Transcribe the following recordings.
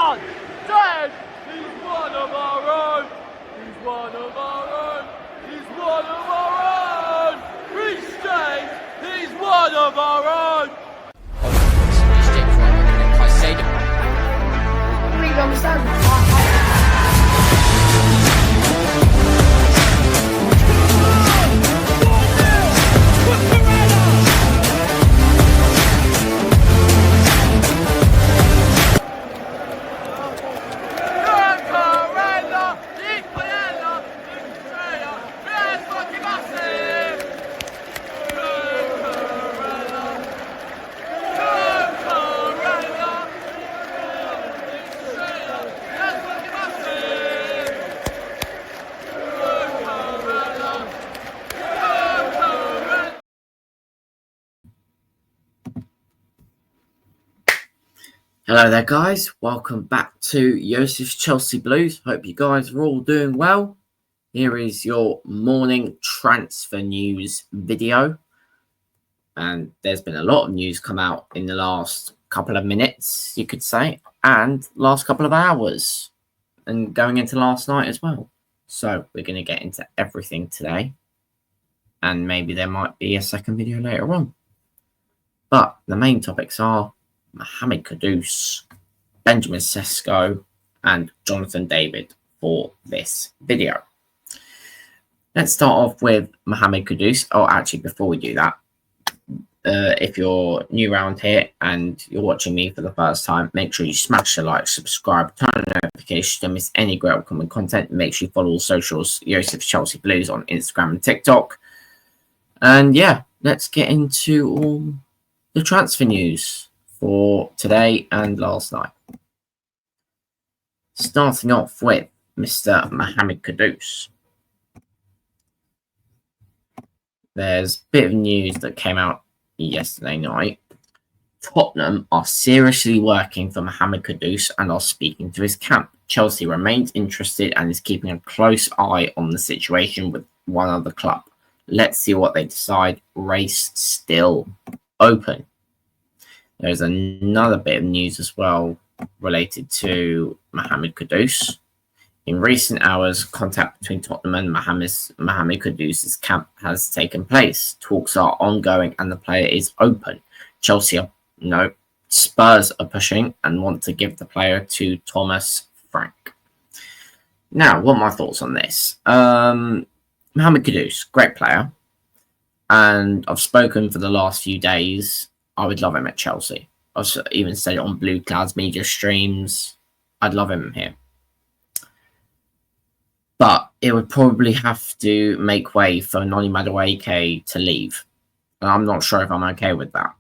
Dead! He's one of our own! He's one of our own! He's one of our own! Reece James! He's one of our own! I really understand. Hello there, guys. Welcome back to Yosef's Chelsea Blues. Hope you guys are all doing well. Here is your morning transfer news video. And there's been a lot of news come out in the last couple of minutes, you could say, and last couple of hours, and going into last night as well. So we're going to get into everything today. And maybe there might be a second video later on. But the main topics are Mohamed Kudus, Benjamin Sesko, and Jonathan David for this video. Let's start off with Mohamed Kudus. Oh, actually, before we do that, if you're new around here and you're watching me for the first time, make sure you smash the like, subscribe, turn on notifications, don't miss any great upcoming content. Make sure you follow all socials, Yosef's Chelsea Blues on Instagram and TikTok. And yeah, let's get into all the transfer news for today and last night. Starting off with Mr. Mohamed Kudus. There's a bit of news that came out yesterday night. Tottenham are seriously working for Mohamed Kudus and are speaking to his camp. Chelsea remains interested and is keeping a close eye on the situation with one other club. Let's see what they decide. Race still open. There's another bit of news as well related to Mohamed Kudus. In recent hours, contact between Tottenham and Mohamed Kudus's camp has taken place. Talks are ongoing and the player is open. Spurs are pushing and want to give the player to Thomas Frank. Now, what are my thoughts on this? Mohamed Kudus, great player. And I've spoken for the last few days. I would love him at Chelsea. I've even said it on Blue Cloud's media streams. I'd love him here. But it would probably have to make way for Noni Madueke to leave. And I'm not sure if I'm okay with that.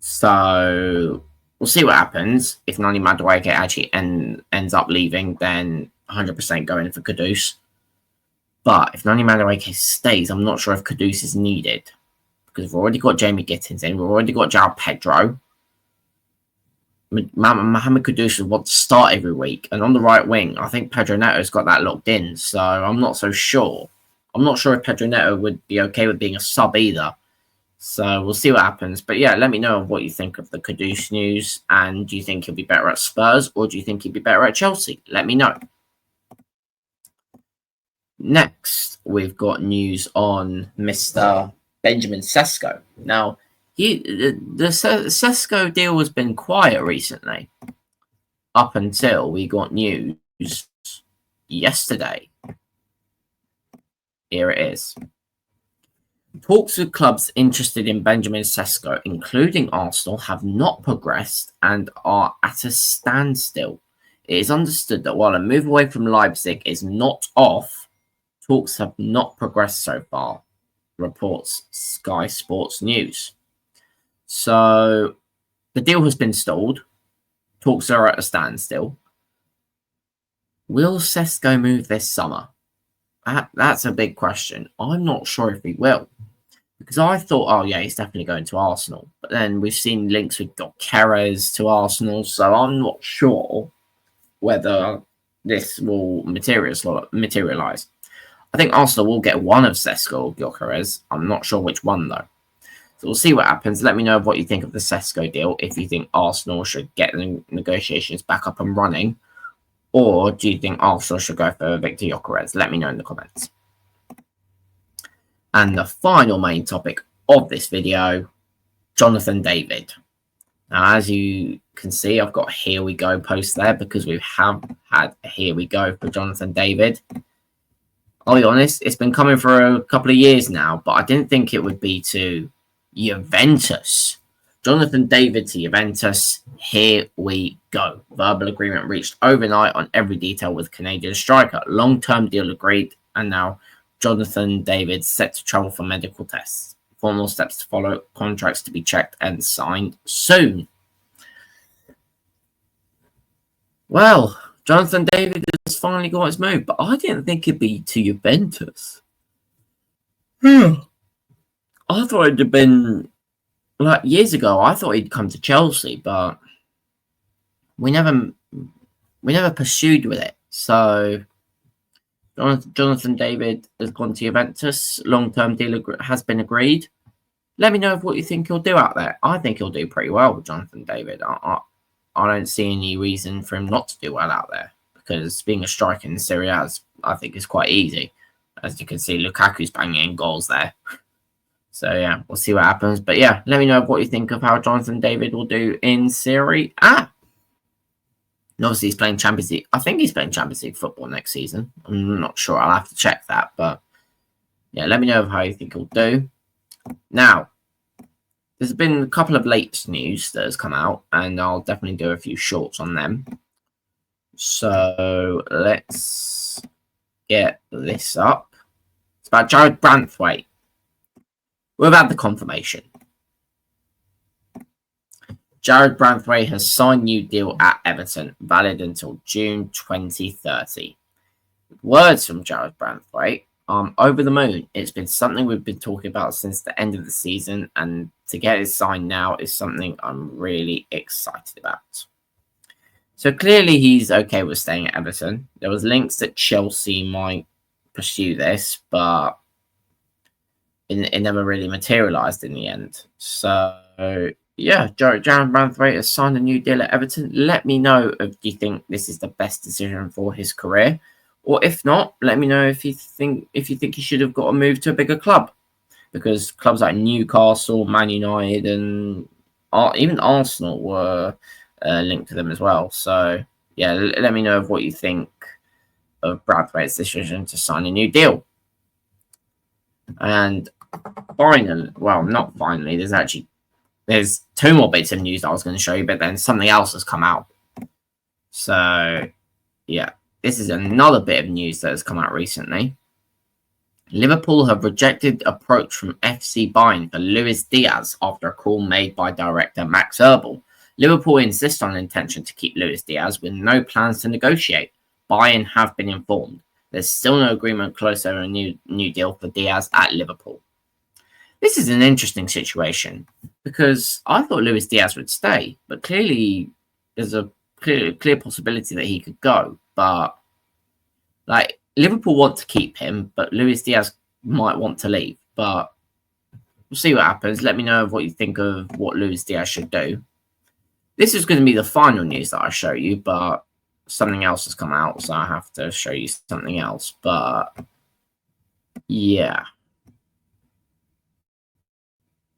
So we'll see what happens. If Noni Madueke actually ends up leaving, then 100% going for Kudus. But if Noni Madueke stays, I'm not sure if Kudus is needed. Because we've already got Jamie Gittins in. We've already got João Pedro. Mohamed Kudus would want to start every week. And on the right wing, I think Pedro Neto's got that locked in. So I'm not so sure. I'm not sure if Pedro Neto would be okay with being a sub either. So we'll see what happens. But yeah, let me know what you think of the Kudus news. And do you think he'll be better at Spurs? Or do you think he'll be better at Chelsea? Let me know. Next, we've got news on Mr. Benjamin Sesko. Now, the Sesko deal has been quiet recently, up until we got news yesterday. Here it is. Talks with clubs interested in Benjamin Sesko, including Arsenal, have not progressed and are at a standstill. It is understood that while a move away from Leipzig is not off, talks have not progressed so far, reports Sky Sports News. So the deal has been stalled. Talks are at a standstill. Will Sesko move this summer? That's a big question. I'm not sure if he will. Because I thought, oh yeah, he's definitely going to Arsenal. But then we've seen links with Gyökeres to Arsenal. So I'm not sure whether this will materialise. I think Arsenal will get one of Sesko or Gyökeres. I'm not sure which one though. So we'll see what happens. Let me know what you think of the Sesko deal, if you think Arsenal should get the negotiations back up and running, or do you think Arsenal should go for Victor Gyökeres? Let me know in the comments. And the final main topic of this video, Jonathan David. Now, as you can see, I've got a here we go post there because we have had a here we go for Jonathan David. I'll be honest, it's been coming for a couple of years now, but I didn't think it would be to Juventus. Jonathan David to Juventus, here we go. Verbal agreement reached overnight on every detail with Canadian striker. Long-term deal agreed, and now Jonathan David set to travel for medical tests. Formal steps to follow, contracts to be checked and signed soon. Well, Jonathan David has finally got his move, but I didn't think it'd be to Juventus. I thought it'd have been like years ago. I thought he'd come to Chelsea, but we never pursued with it. So Jonathan David has gone to Juventus. Long-term deal has been agreed. Let me know what you think he'll do out there. I think he'll do pretty well with Jonathan David. I don't see any reason for him not to do well out there, because being a striker in Serie A, I think, is quite easy. As you can see, Lukaku's banging in goals there. So, yeah, we'll see what happens. But, yeah, let me know what you think of how Jonathan David will do in Serie A. And obviously, he's playing Champions League. I think he's playing Champions League football next season. I'm not sure. I'll have to check that. But, yeah, let me know how you think he'll do. Now, there's been a couple of late news that has come out, and I'll definitely do a few shorts on them. So, let's get this up. It's about Jared Branthwaite. We've had the confirmation. Jared Branthwaite has signed new deal at Everton, valid until June 2030. Words from Jared Branthwaite. Over the moon. It's been something we've been talking about since the end of the season, and to get it signed now is something I'm really excited about. So clearly he's okay with staying at Everton. There was links that Chelsea might pursue this, but it never really materialised in the end. So, yeah, Jared Branthwaite has signed a new deal at Everton. Let me know if you think this is the best decision for his career. Or if not, let me know if you think he should have got a move to a bigger club. Because clubs like Newcastle, Man United, and even Arsenal were linked to them as well. So, yeah, let me know what you think of Branthwaite's decision to sign a new deal. And finally, well, not finally, there's two more bits of news that I was going to show you, but then something else has come out. So, yeah, this is another bit of news that has come out recently. Liverpool have rejected approach from FC Bayern for Luis Diaz after a call made by director Max Eberl. Liverpool insist on an intention to keep Luis Diaz with no plans to negotiate. Bayern have been informed. There's still no agreement close over a new deal for Diaz at Liverpool. This is an interesting situation because I thought Luis Diaz would stay, but clearly there's a clear possibility that he could go. But like Liverpool want to keep him, but Luis Diaz might want to leave. But we'll see what happens. Let me know what you think of what Luis Diaz should do. This is going to be the final news that I show you, but something else has come out, so I have to show you something else. But yeah.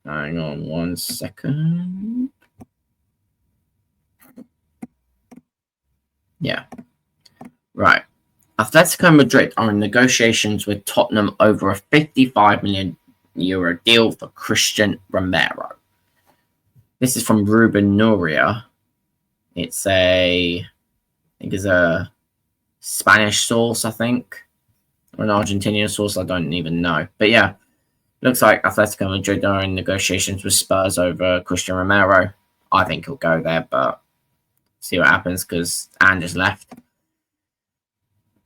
Hang on 1 second. Yeah. Right. Atletico Madrid are in negotiations with Tottenham over a €55 million deal for Christian Romero. This is from Ruben Nuria. It's I think it's a Spanish source, I think. Or an Argentinian source, I don't even know. But yeah, looks like Atletico Madrid are in negotiations with Spurs over Christian Romero. I think he'll go there, but see what happens because Anders left.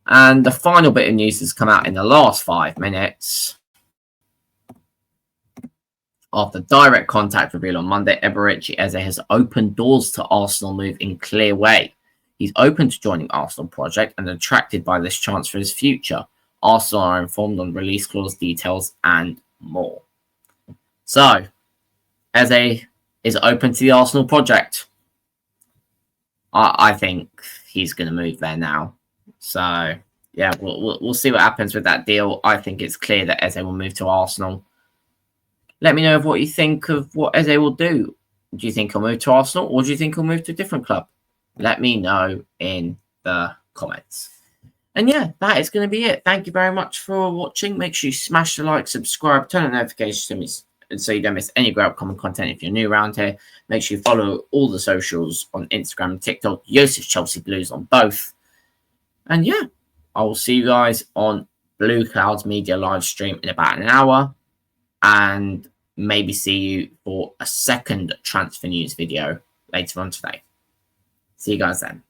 And the final bit of news has come out in the last 5 minutes. After direct contact reveal on Monday, Eberechi Eze has opened doors to Arsenal move in clear way. He's open to joining Arsenal project and attracted by this chance for his future. Arsenal are informed on release clause details and more. So, Eze is open to the Arsenal project. I think he's going to move there now. So, yeah, we'll see what happens with that deal. I think it's clear that Eze will move to Arsenal. Let me know what you think of what Eze will do. Do you think he'll move to Arsenal, or do you think he'll move to a different club? Let me know in the comments. And yeah, that is going to be it. Thank you very much for watching. Make sure you smash the like, subscribe, turn on notifications so you don't miss any great upcoming content if you're new around here. Make sure you follow all the socials on Instagram and TikTok. Yosef Chelsea Blues on both. And yeah, I will see you guys on Blue Clouds Media live stream in about an hour. And maybe see you for a second transfer news video later on today. See you guys then.